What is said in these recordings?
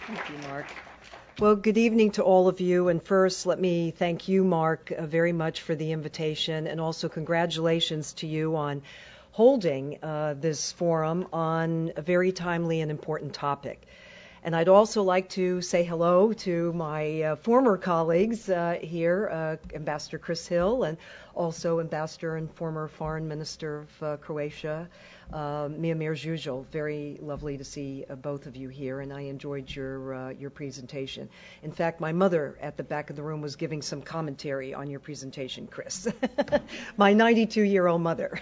Thank you, Mark. Well, good evening to all of you. And first, let me thank you, Mark, very much for the invitation, and also congratulations to you on holding this forum on a very timely and important topic. And I'd also like to say hello to my former colleagues here, Ambassador Chris Hill, and also Ambassador and former Foreign Minister of Croatia, Miomir Žužul. Very lovely to see both of you here, and I enjoyed your presentation. In fact, my mother at the back of the room was giving some commentary on your presentation, Chris. My 92-year-old mother.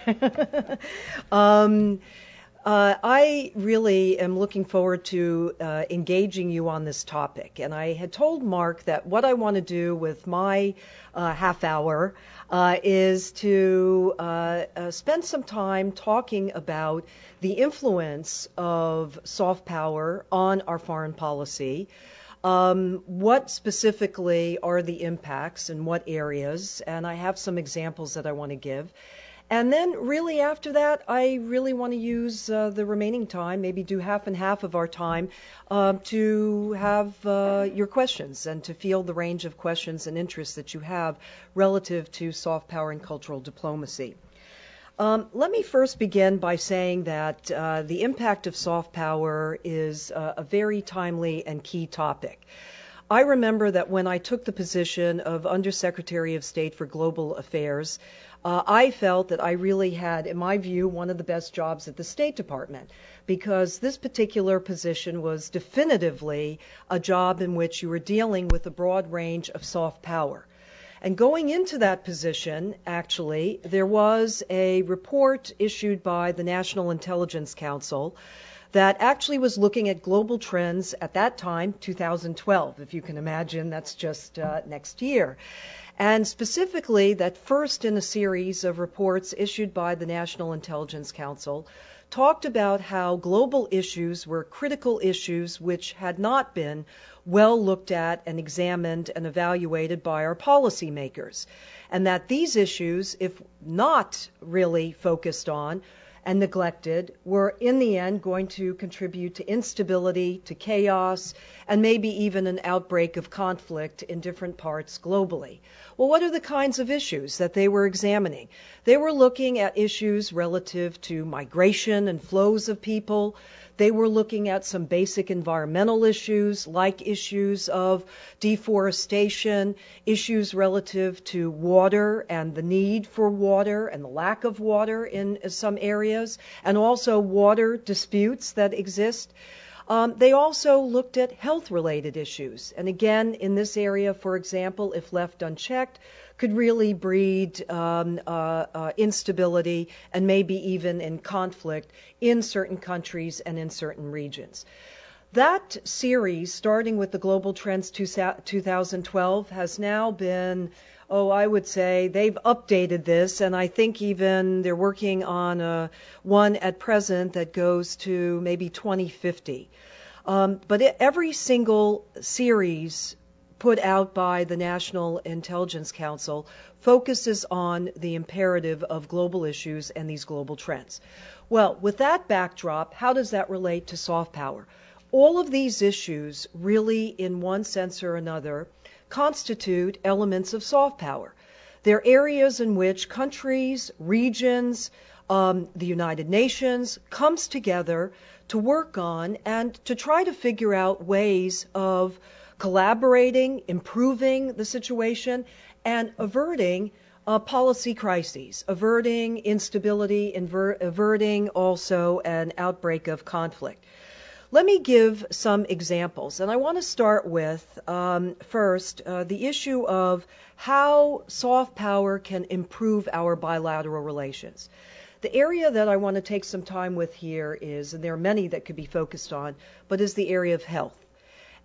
I really am looking forward to engaging you on this topic. And I had told Mark that what I want to do with my half hour is to spend some time talking about the influence of soft power on our foreign policy. What specifically are the impacts in what areas? And I have some examples that I want to give. And then really after that, I really want to use the remaining time, maybe do half and half of our time, to have your questions and to field the range of questions and interests that you have relative to soft power and cultural diplomacy. Let me first begin by saying that the impact of soft power is a very timely and key topic. I remember that when I took the position of Undersecretary of State for Global Affairs, I felt that I really had, in my view, one of the best jobs at the State Department, because this particular position was definitively a job in which you were dealing with a broad range of soft power. And going into that position, actually, there was a report issued by the National Intelligence Council that actually was looking at global trends at that time, 2012, if you can imagine, that's just next year. And specifically, that first in a series of reports issued by the National Intelligence Council talked about how global issues were critical issues which had not been well looked at and examined and evaluated by our policymakers, and that these issues, if not really focused on and neglected, were in the end going to contribute to instability, to chaos, and maybe even an outbreak of conflict in different parts globally. Well, what are the kinds of issues that they were examining? They were looking at issues relative to migration and flows of people. They were looking at some basic environmental issues, like issues of deforestation, issues relative to water and the need for water and the lack of water in some areas, and also water disputes that exist. They also looked at health-related issues. And again, in this area, for example, if left unchecked, could really breed instability and maybe even in conflict in certain countries and in certain regions. That series, starting with the Global Trends 2012, has now been, I would say they've updated this, and I think even they're working on one at present that goes to maybe 2050. But every single series put out by the National Intelligence Council focuses on the imperative of global issues and these global trends. Well, with that backdrop, how does that relate to soft power? All of these issues really, in one sense or another, constitute elements of soft power. They're areas in which countries, regions, the United Nations comes together to work on and to try to figure out ways of collaborating, improving the situation, and averting policy crises, averting instability, averting also an outbreak of conflict. Let me give some examples, and I want to start with, first, the issue of how soft power can improve our bilateral relations. The area that I want to take some time with here is, and there are many that could be focused on, but is the area of health.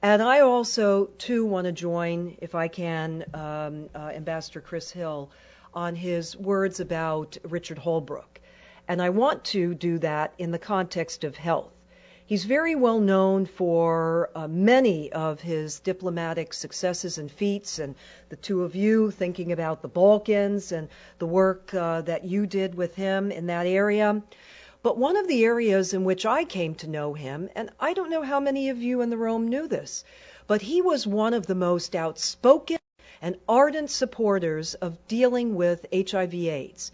And I also, too, want to join, if I can, Ambassador Chris Hill on his words about Richard Holbrooke. And I want to do that in the context of health. He's very well known for many of his diplomatic successes and feats, and the two of you thinking about the Balkans and the work that you did with him in that area. But one of the areas in which I came to know him, and I don't know how many of you in the room knew this, but he was one of the most outspoken and ardent supporters of dealing with HIV/AIDS.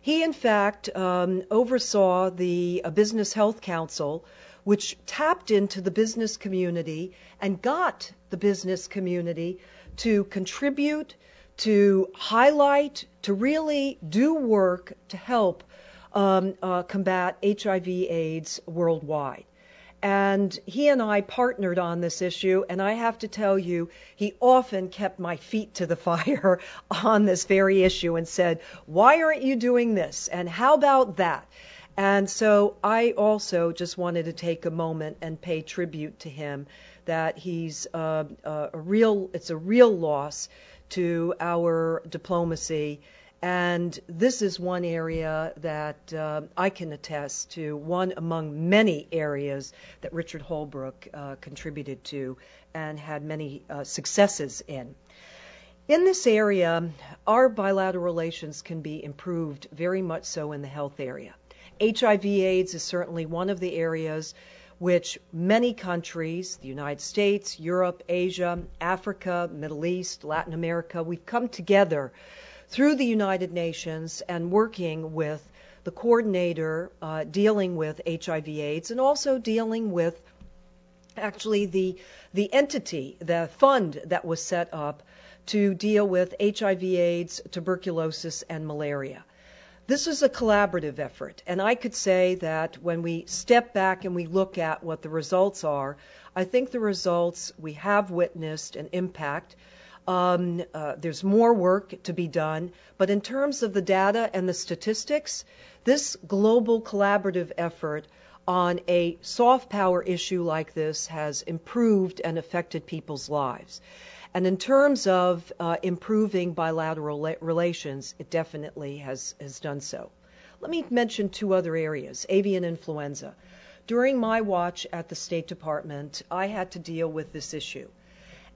He, in fact, oversaw the Business Health Council, which tapped into the business community and got the business community to contribute, to highlight, to really do work to help combat HIV/AIDS worldwide. And he and I partnered on this issue, and I have to tell you, he often kept my feet to the fire on this very issue and said, why aren't you doing this? And how about that? And so I also just wanted to take a moment and pay tribute to him, that he's it's a real loss to our diplomacy. And this is one area that I can attest to, one among many areas that Richard Holbrooke contributed to and had many successes in. In this area, our bilateral relations can be improved very much so in the health area. HIV/AIDS is certainly one of the areas which many countries, the United States, Europe, Asia, Africa, Middle East, Latin America, we've come together through the United Nations and working with the coordinator dealing with HIV/AIDS and also dealing with actually the entity, the fund that was set up to deal with HIV/AIDS, tuberculosis, and malaria. This is a collaborative effort, and I could say that when we step back and we look at what the results are, I think the results we have witnessed an impact. There's more work to be done, but in terms of the data and the statistics, this global collaborative effort on a soft power issue like this has improved and affected people's lives. And in terms of improving bilateral relations, it definitely has done so. Let me mention two other areas. Avian influenza. During my watch at the State Department, I had to deal with this issue.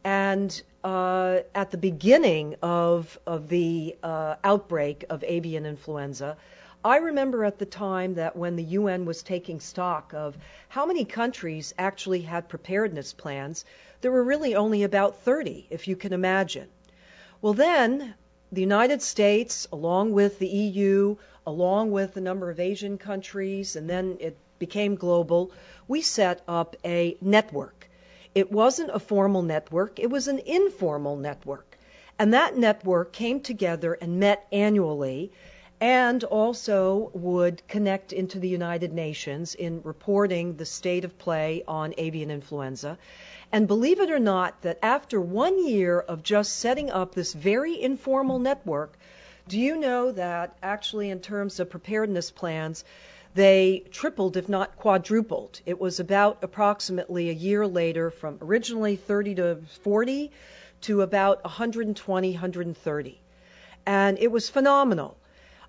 And at the beginning of the outbreak of avian influenza, I remember at the time that when the UN was taking stock of how many countries actually had preparedness plans, there were really only about 30, if you can imagine. Well, then the United States, along with the EU, along with a number of Asian countries, and then it became global, we set up a network. It wasn't a formal network, it was an informal network. And that network came together and met annually and also would connect into the United Nations in reporting the state of play on avian influenza. And believe it or not, that after 1 year of just setting up this very informal network, do you know that actually in terms of preparedness plans, they tripled, if not quadrupled. It was about approximately a year later from originally 30 to 40 to about 120, 130. And it was phenomenal.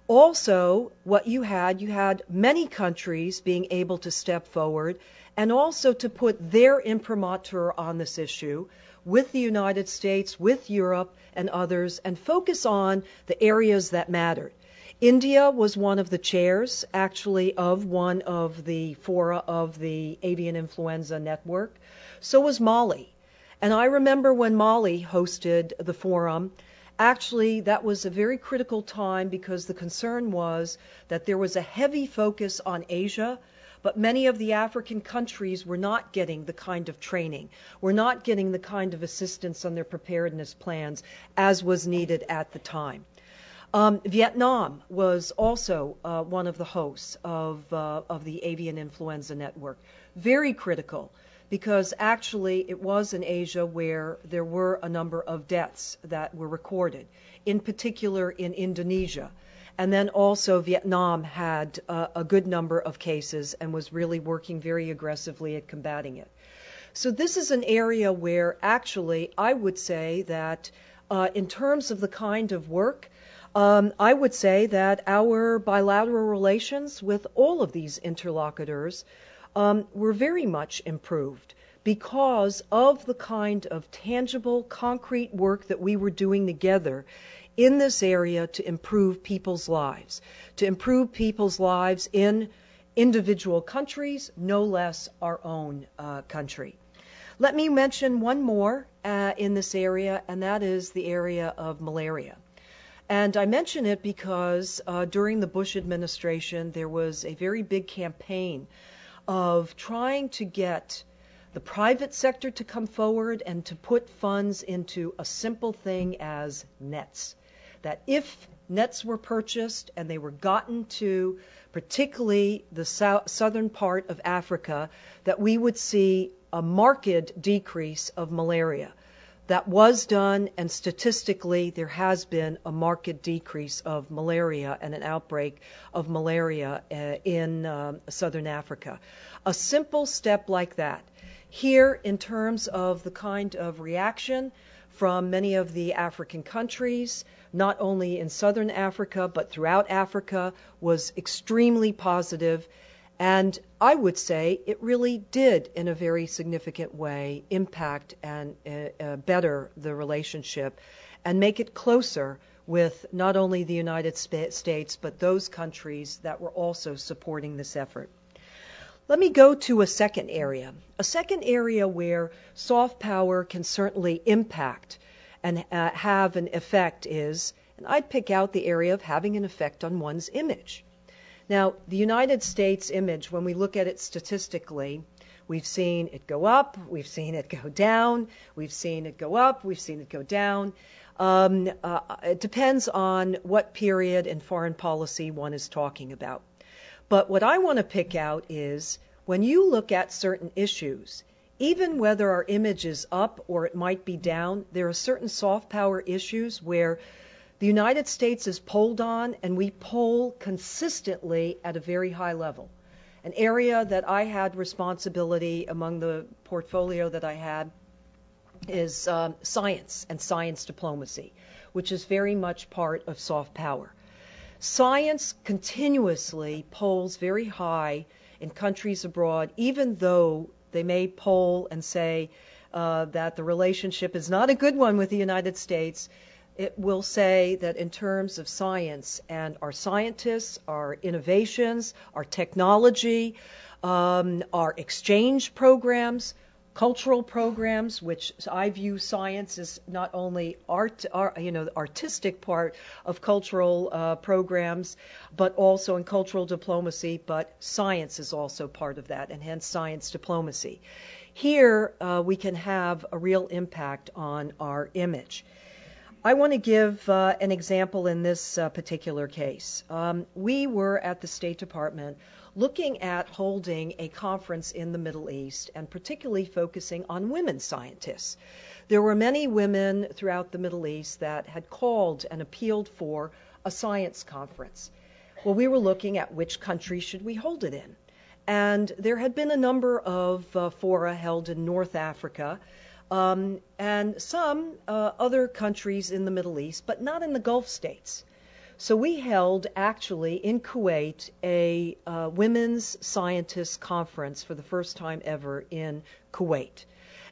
Also, what you had many countries being able to step forward and also to put their imprimatur on this issue with the United States, with Europe and others, and focus on the areas that mattered. India was one of the chairs, actually, of one of the fora of the avian influenza network. So was Mali. And I remember when Mali hosted the forum, actually, that was a very critical time because the concern was that there was a heavy focus on Asia, but many of the African countries were not getting the kind of training, were not getting the kind of assistance on their preparedness plans as was needed at the time. Vietnam was also one of the hosts of the avian influenza network. Very critical, because actually it was in Asia where there were a number of deaths that were recorded, in particular in Indonesia. And then also Vietnam had a good number of cases and was really working very aggressively at combating it. So this is an area where actually I would say that in terms of the kind of work, I would say that our bilateral relations with all of these interlocutors were very much improved because of the kind of tangible, concrete work that we were doing together in this area to improve people's lives in individual countries, no less our own country. Let me mention one more in this area, and that is the area of malaria. And I mention it because during the Bush administration, there was a very big campaign of trying to get the private sector to come forward and to put funds into a simple thing as nets. That if nets were purchased and they were gotten to particularly the southern part of Africa, that we would see a marked decrease of malaria. That was done, and statistically there has been a marked decrease of malaria and an outbreak of malaria in southern Africa. A simple step like that. Here, in terms of the kind of reaction from many of the African countries, not only in southern Africa but throughout Africa, was extremely positive. And I would say it really did, in a very significant way, impact and better the relationship and make it closer with not only the United States, but those countries that were also supporting this effort. Let me go to a second area where soft power can certainly impact and have an effect is, and I'd pick out the area of having an effect on one's image. Now, the United States image, when we look at it statistically, we've seen it go up, we've seen it go down, we've seen it go up, we've seen it go down. It depends on what period in foreign policy one is talking about. But what I want to pick out is when you look at certain issues, even whether our image is up or it might be down, there are certain soft power issues where the United States is polled on, and we poll consistently at a very high level. An area that I had responsibility among the portfolio that I had is science and science diplomacy, which is very much part of soft power. Science continuously polls very high in countries abroad, even though they may poll and say that the relationship is not a good one with the United States. It will say that in terms of science and our scientists, our innovations, our technology, our exchange programs, cultural programs, which I view science as not only the artistic part of cultural programs, but also in cultural diplomacy, but science is also part of that, and hence science diplomacy. Here we can have a real impact on our image. I want to give an example in this particular case. We were at the State Department looking at holding a conference in the Middle East, and particularly focusing on women scientists. There were many women throughout the Middle East that had called and appealed for a science conference. Well, we were looking at which country should we hold it in. And there had been a number of fora held in North Africa, and some other countries in the Middle East, but not in the Gulf states. So we held, actually, in Kuwait, a women's scientists conference for the first time ever in Kuwait.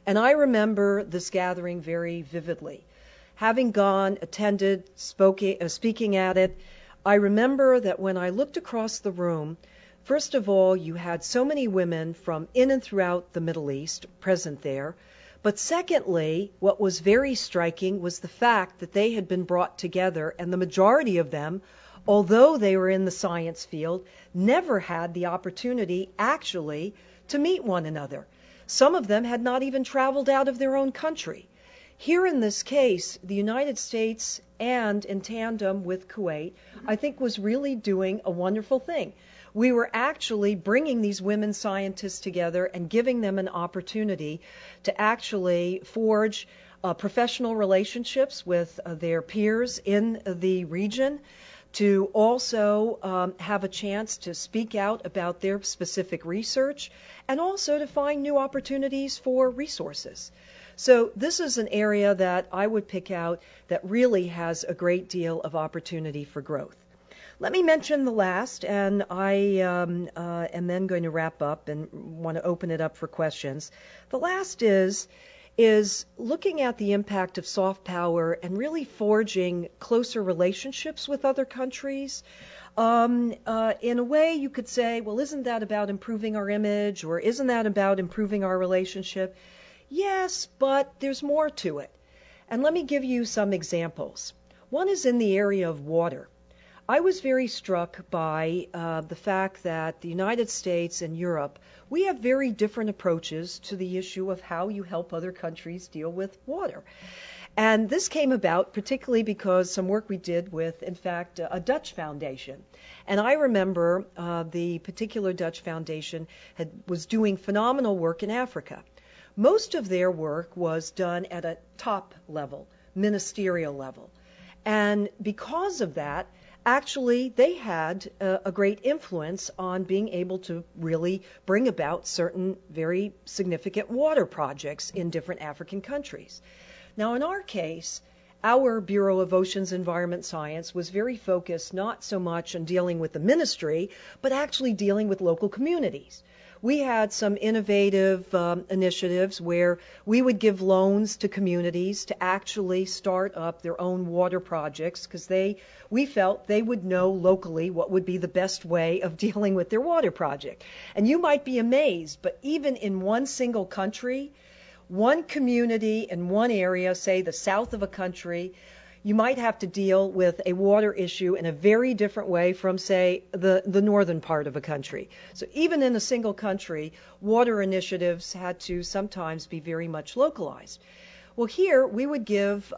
And I remember this gathering very vividly. Having gone, attended, speaking at it, I remember that when I looked across the room, first of all, you had so many women from in and throughout the Middle East present there. But secondly, what was very striking was the fact that they had been brought together, and the majority of them, although they were in the science field, never had the opportunity actually to meet one another. Some of them had not even traveled out of their own country. Here in this case, the United States, and in tandem with Kuwait, I think was really doing a wonderful thing. We were actually bringing these women scientists together and giving them an opportunity to actually forge professional relationships with their peers in the region, to also have a chance to speak out about their specific research, and also to find new opportunities for resources. So this is an area that I would pick out that really has a great deal of opportunity for growth. Let me mention the last, and I am then going to wrap up and want to open it up for questions. The last is looking at the impact of soft power and really forging closer relationships with other countries, In a way, you could say, well, isn't that about improving our image, or isn't that about improving our relationship? Yes, but there's more to it. And let me give you some examples. One is in the area of water. I was very struck by the fact that the United States and Europe, we have very different approaches to the issue of how you help other countries deal with water. And this came about particularly because some work we did with, in fact, a Dutch foundation. And I remember the particular Dutch foundation was doing phenomenal work in Africa. Most of their work was done at a top level, ministerial level. And because of that, actually, they had a great influence on being able to really bring about certain very significant water projects in different African countries. Now, in our case, our Bureau of Oceans Environment Science was very focused not so much on dealing with the ministry, but actually dealing with local communities. We had some innovative initiatives where we would give loans to communities to actually start up their own water projects because we felt they would know locally what would be the best way of dealing with their water project. And you might be amazed, but even in one single country, one community in one area, say the south of a country, you might have to deal with a water issue in a very different way from, say, the northern part of a country. So even in a single country, water initiatives had to sometimes be very much localized. Well, here we would give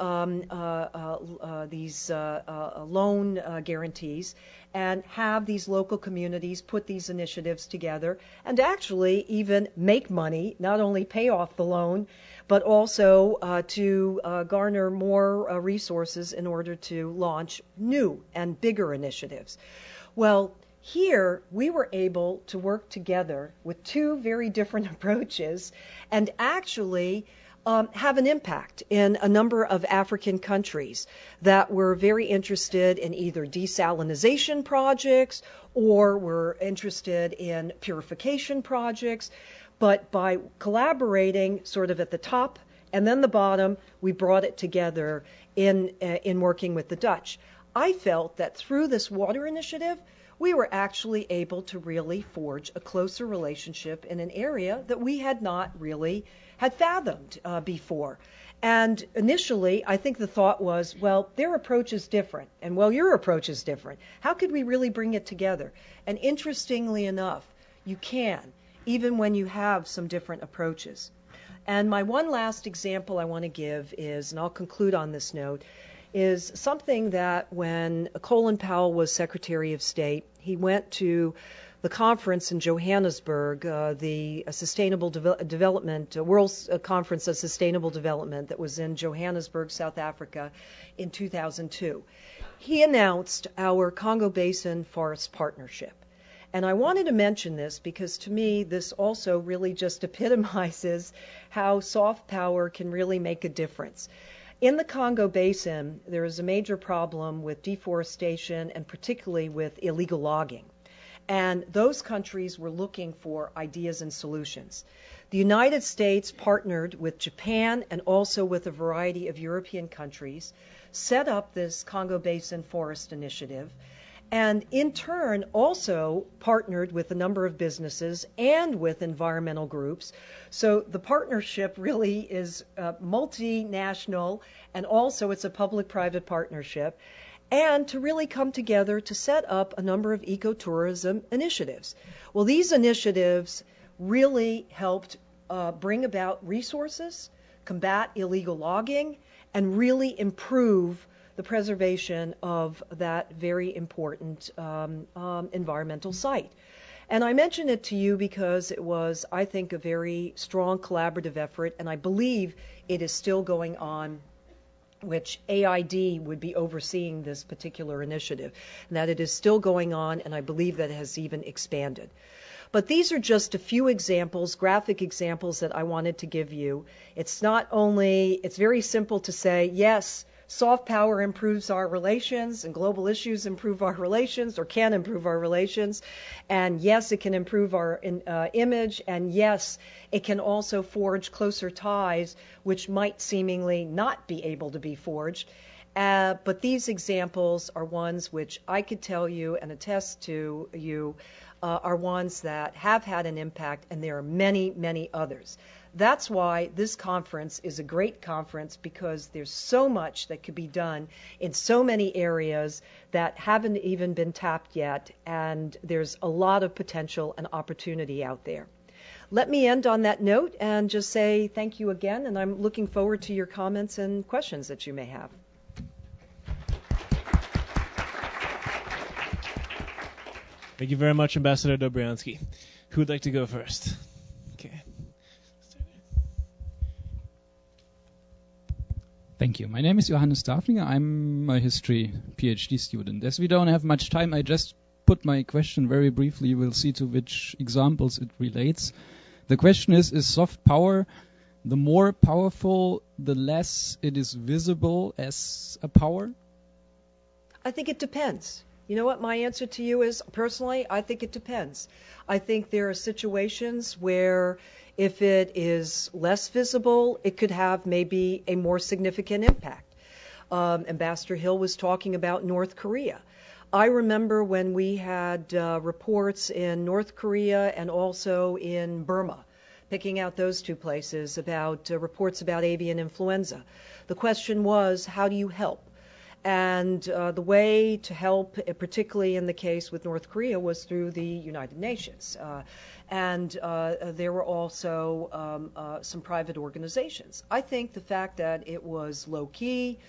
these loan guarantees and have these local communities put these initiatives together and actually even make money, not only pay off the loan, but also to garner more resources in order to launch new and bigger initiatives. Well, here we were able to work together with two very different approaches and actually have an impact in a number of African countries that were very interested in either desalination projects or were interested in purification projects. But by collaborating sort of at the top and then the bottom, we brought it together in working with the Dutch. I felt that through this water initiative, we were actually able to really forge a closer relationship in an area that we had not really had fathomed before. And initially, I think the thought was, well, their approach is different, and well, your approach is different. How could we really bring it together? And interestingly enough, you can, even when you have some different approaches. And my one last example I want to give is, and I'll conclude on this note, is something that when Colin Powell was Secretary of State, he went to the conference in Johannesburg, the Sustainable Development, World Conference of Sustainable Development that was in Johannesburg, South Africa in 2002. He announced our Congo Basin Forest Partnership. And I wanted to mention this because to me this also really just epitomizes how soft power can really make a difference. In the Congo Basin, there is a major problem with deforestation and particularly with illegal logging. And those countries were looking for ideas and solutions. The United States partnered with Japan and also with a variety of European countries, set up this Congo Basin Forest Initiative, and in turn also partnered with a number of businesses and with environmental groups. So the partnership really is multinational, and also it's a public-private partnership, and to really come together to set up a number of ecotourism initiatives. Well, these initiatives really helped bring about resources, combat illegal logging, and really improve the preservation of that very important environmental site. And I mention it to you because it was, I think, a very strong collaborative effort, and I believe it is still going on, which AID would be overseeing this particular initiative, and that it is still going on, and I believe that it has even expanded. But these are just a few examples, graphic examples that I wanted to give you. It's very simple to say, yes, soft power improves our relations and global issues improve our relations or can improve our relations. And yes, it can improve our image. And yes, it can also forge closer ties which might seemingly not be able to be forged. But these examples are ones which I could tell you and attest to you are ones that have had an impact, and there are many, many others. That's why this conference is a great conference, because there's so much that could be done in so many areas that haven't even been tapped yet, and there's a lot of potential and opportunity out there. Let me end on that note and just say thank you again, and I'm looking forward to your comments and questions that you may have. Thank you very much, Ambassador Dobriansky. Who would like to go first? Okay. Thank you. My name is Johannes Daflinger. I'm a history PhD student. As we don't have much time, I just put my question very briefly. We'll see to which examples it relates. The question is soft power the more powerful, the less it is visible as a power? I think it depends. You know what my answer to you is? Personally, I think it depends. I think there are situations where if it is less visible, it could have maybe a more significant impact. Ambassador Hill was talking about North Korea. I remember when we had reports in North Korea and also in Burma, picking out those two places, about reports about avian influenza. The question was, how do you help? And the way to help, particularly in the case with North Korea, was through the United Nations. And there were also some private organizations. I think the fact that it was low-key,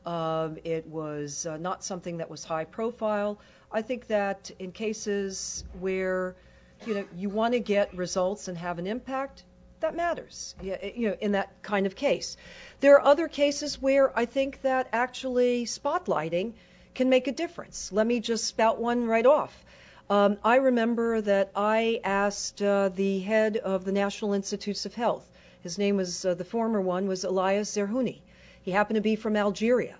it was not something that was high profile, I think that in cases where you want to get results and have an impact, that matters, in that kind of case. There are other cases where I think that actually spotlighting can make a difference. Let me just spout one right off. I remember that I asked the head of the National Institutes of Health. His name was, the former one was Elias Zerhouni. He happened to be from Algeria.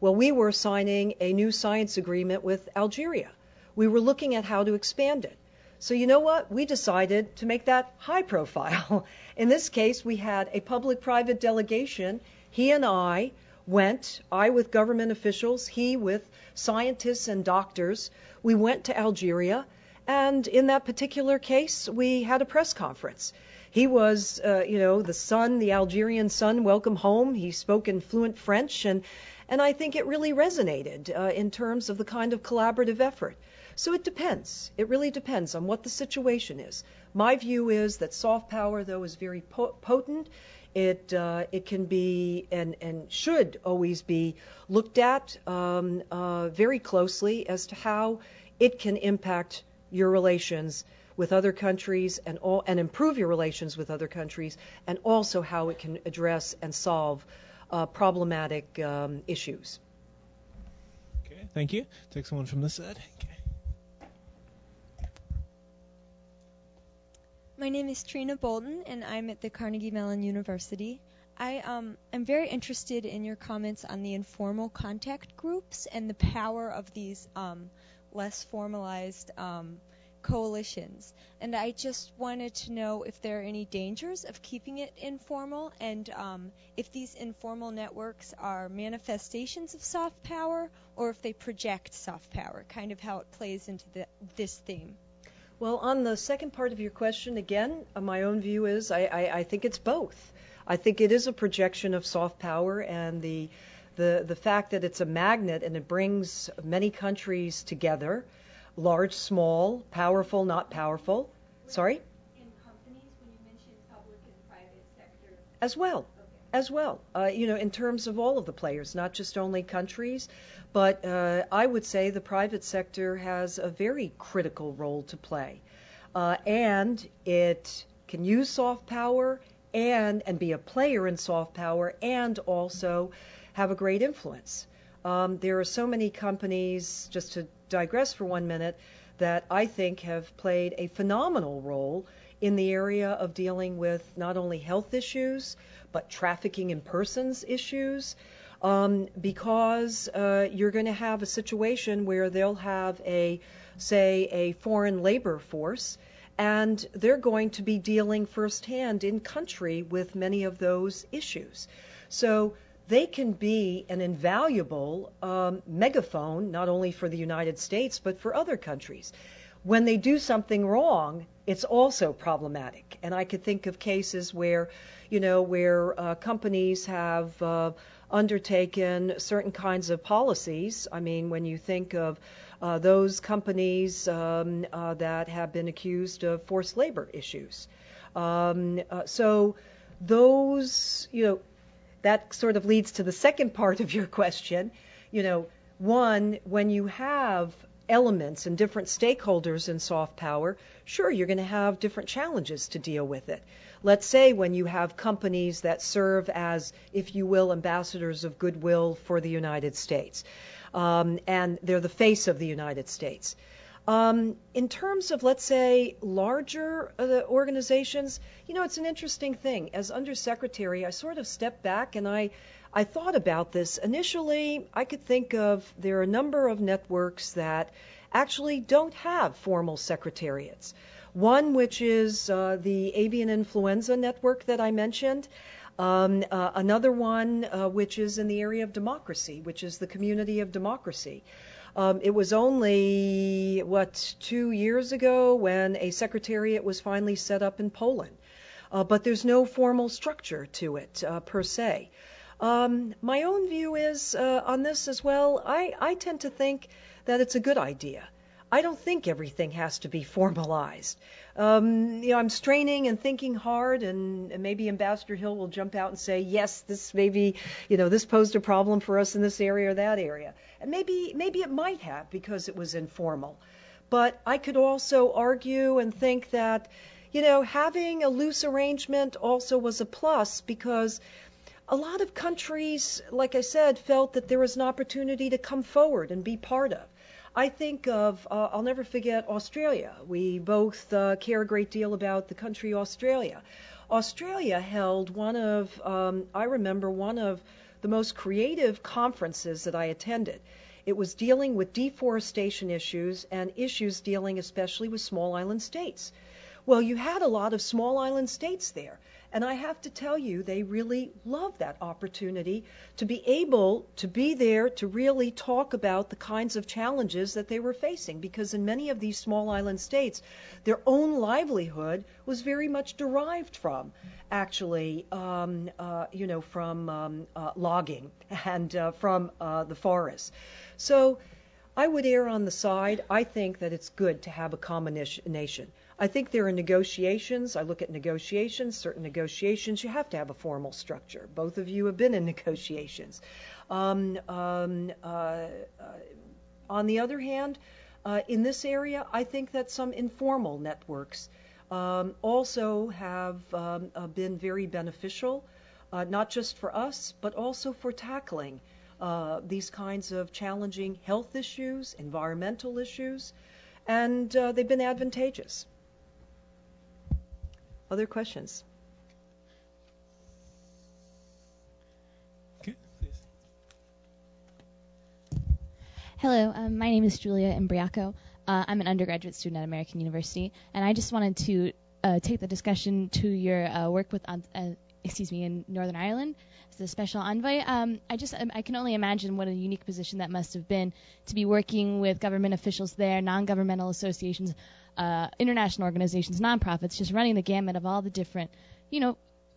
Well, we were signing a new science agreement with Algeria. We were looking at how to expand it. So you know what? We decided to make that high profile. In this case, we had a public-private delegation. He and I went, I with government officials, he with scientists and doctors. We went to Algeria, and in that particular case, we had a press conference. He was, the son, the Algerian son, welcome home. He spoke in fluent French, and I think it really resonated in terms of the kind of collaborative effort. So it depends. It really depends on what the situation is. My view is that soft power, though, is very potent. It can be and should always be looked at very closely as to how it can impact your relations with other countries and improve your relations with other countries, and also how it can address and solve problematic issues. Okay, thank you. Take someone from this side. Okay. My name is Trina Bolton, and I'm at the Carnegie Mellon University. I'm very interested in your comments on the informal contact groups and the power of these less formalized coalitions. And I just wanted to know if there are any dangers of keeping it informal, and if these informal networks are manifestations of soft power or if they project soft power, kind of how it plays into this theme. Well, on the second part of your question, again, my own view is I think it's both. I think it is a projection of soft power, and the fact that it's a magnet and it brings many countries together, large, small, powerful, not powerful. Sorry? In companies, when you mention public and private sector. As well. Okay. As well, in terms of all of the players, not just only countries, but I would say the private sector has a very critical role to play. And it can use soft power and be a player in soft power, and also have a great influence. There are so many companies, just to digress for 1 minute, that I think have played a phenomenal role in the area of dealing with not only health issues, but trafficking in persons issues, because you're going to have a situation where they'll have a foreign labor force, and they're going to be dealing firsthand in country with many of those issues. So they can be an invaluable megaphone, not only for the United States, but for other countries. When they do something wrong, it's also problematic. And I could think of cases where, companies have undertaken certain kinds of policies. I mean, when you think of those companies that have been accused of forced labor issues. So those, that sort of leads to the second part of your question. One, when you have elements and different stakeholders in soft power, sure, you're going to have different challenges to deal with it. Let's say when you have companies that serve as, if you will, ambassadors of goodwill for the United States, and they're the face of the United States. In terms of, let's say, larger organizations, it's an interesting thing. As Undersecretary, I sort of stepped back and I thought about this. Initially, I could think of there are a number of networks that actually don't have formal secretariats. One, which is the avian influenza network that I mentioned. Another one, which is in the area of democracy, which is the Community of Democracy. It was only, 2 years ago when a secretariat was finally set up in Poland. But there's no formal structure to it, per se. My own view is on this as well. I tend to think that it's a good idea. I don't think everything has to be formalized. I'm straining and thinking hard, and maybe Ambassador Hill will jump out and say, yes, this maybe, this posed a problem for us in this area or that area. And maybe it might have because it was informal. But I could also argue and think that, having a loose arrangement also was a plus because a lot of countries, like I said, felt that there was an opportunity to come forward and be part of. I think of, I'll never forget Australia. We both care a great deal about the country Australia. Australia held I remember one of the most creative conferences that I attended. It was dealing with deforestation issues and issues dealing especially with small island states. Well, you had a lot of small island states there. And I have to tell you, they really loved that opportunity to be able to be there to really talk about the kinds of challenges that they were facing. Because in many of these small island states, their own livelihood was very much derived from, actually, from logging and from the forests. So I would err on the side. I think that it's good to have a combination. I think there are negotiations. I look at negotiations, certain negotiations. You have to have a formal structure. Both of you have been in negotiations. On the other hand, in this area, I think that some informal networks also have been very beneficial, not just for us, but also for tackling these kinds of challenging health issues, environmental issues, and they've been advantageous. Other questions? Okay, please. Hello, my name is Julia Imbriaco. I'm an undergraduate student at American University, and I just wanted to take the discussion to your work with, in Northern Ireland as the special envoy. I can only imagine what a unique position that must have been to be working with government officials there, non-governmental associations, international organizations, nonprofits, just running the gamut of all the different,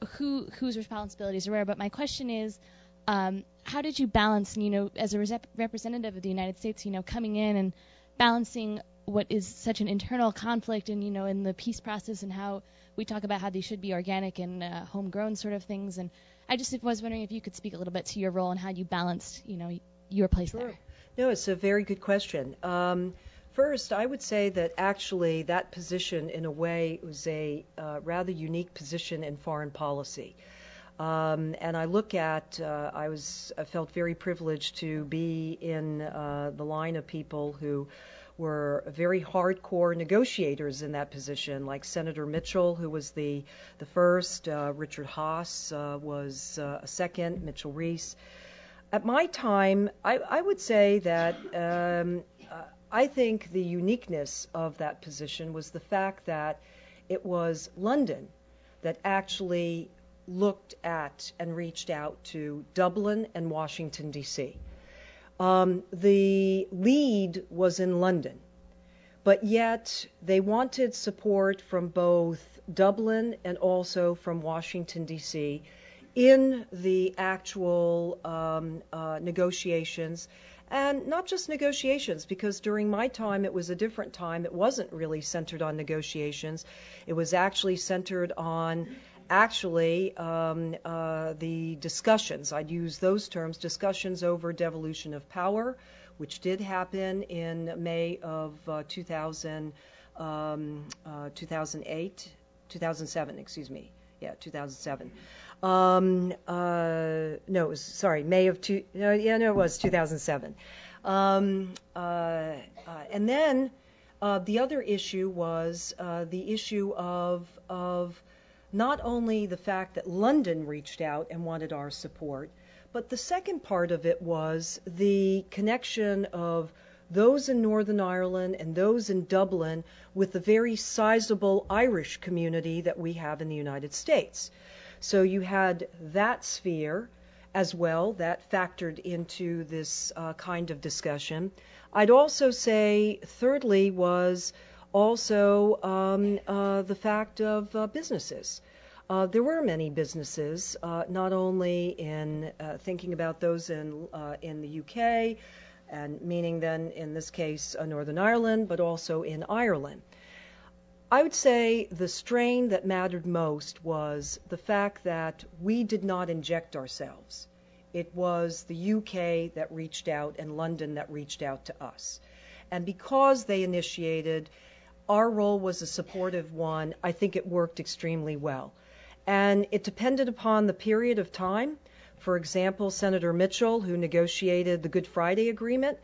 whose responsibilities are where. But my question is, how did you balance, as a representative of the United States, coming in and balancing what is such an internal conflict and, in the peace process and how we talk about how these should be organic and homegrown sort of things. And I just was wondering if you could speak a little bit to your role and how you balanced, your place there. No, it's a very good question. First, I would say that actually that position, in a way, was a rather unique position in foreign policy. And I look at, I felt very privileged to be in the line of people who were very hardcore negotiators in that position, like Senator Mitchell, who was the first, Richard Haas was a second, Mitchell Reese. At my time, I would say that I think the uniqueness of that position was the fact that it was London that actually looked at and reached out to Dublin and Washington, D.C. The lead was in London, but yet they wanted support from both Dublin and also from Washington, D.C. in the actual negotiations. And not just negotiations, because during my time it was a different time. It wasn't really centered on negotiations. It was actually centered on the discussions. I'd use those terms, discussions over devolution of power, which did happen in May of 2007, excuse me. Yeah, 2007. No, it was, sorry, May of it was 2007. And then the other issue was the issue of not only the fact that London reached out and wanted our support, but the second part of it was the connection of those in Northern Ireland and those in Dublin with the very sizable Irish community that we have in the United States. So you had that sphere as well that factored into this kind of discussion. I'd also say, thirdly, was also the fact of businesses. There were many businesses, not only in thinking about those in the UK, and meaning then in this case Northern Ireland, but also in Ireland. I would say the strain that mattered most was the fact that we did not inject ourselves. It was the UK that reached out and London that reached out to us. And because they initiated, our role was a supportive one. I think it worked extremely well. And it depended upon the period of time. For example, Senator Mitchell, who negotiated the Good Friday Agreement,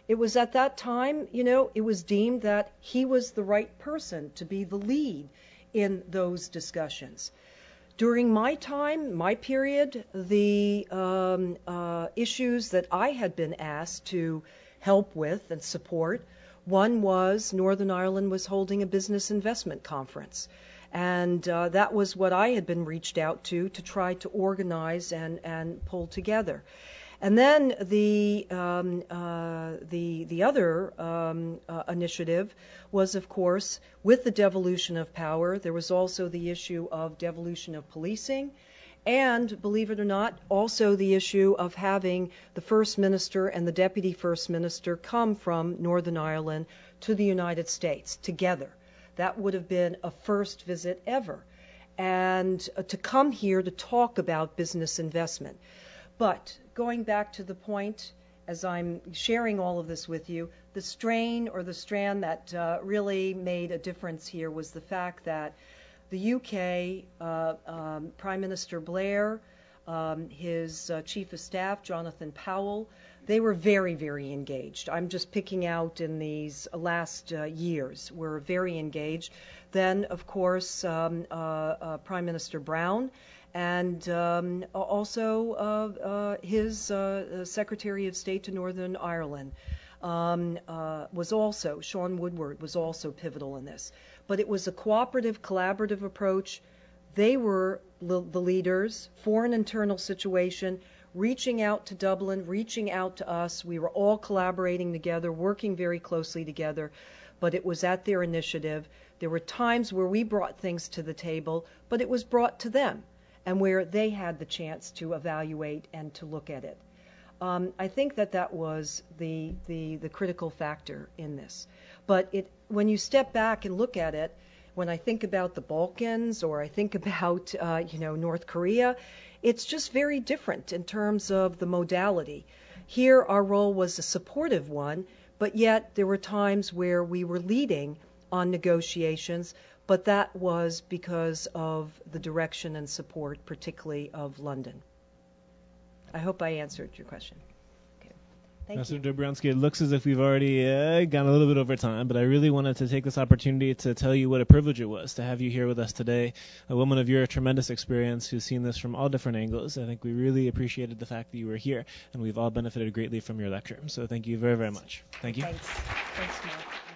it was at that time, it was deemed that he was the right person to be the lead in those discussions. During my time, my period, the issues that I had been asked to help with and support, one was Northern Ireland was holding a business investment conference. And that was what I had been reached out to try to organize and pull together. And then the other initiative was, of course, with the devolution of power. There was also the issue of devolution of policing, and believe it or not, also the issue of having the First Minister and the Deputy First Minister come from Northern Ireland to the United States together. That would have been a first visit ever, and to come here to talk about business investment. But going back to the point, as I'm sharing all of this with you, the strain or the strand that really made a difference here was the fact that the UK, Prime Minister Blair, his Chief of Staff, Jonathan Powell, they were very, very engaged. I'm just picking out in these last years. We're very engaged. Then, of course, Prime Minister Brown, and also his Secretary of State to Northern Ireland was also, Sean Woodward was also pivotal in this. But it was a cooperative, collaborative approach. They were the leaders for an internal situation, reaching out to Dublin, reaching out to us. We were all collaborating together, working very closely together, but it was at their initiative. There were times where we brought things to the table, but it was brought to them, and where they had the chance to evaluate and to look at it. I think that was the critical factor in this. But when you step back and look at it, when I think about the Balkans or I think about North Korea, it's just very different in terms of the modality. Here our role was a supportive one, but yet there were times where we were leading on negotiations, but that was because of the direction and support, particularly of London. I hope I answered your question. Professor Dobriansky, it looks as if we've already gone a little bit over time, but I really wanted to take this opportunity to tell you what a privilege it was to have you here with us today, a woman of your tremendous experience who's seen this from all different angles. I think we really appreciated the fact that you were here, and we've all benefited greatly from your lecture. So thank you very, very much. Thank you. Thanks, Mark.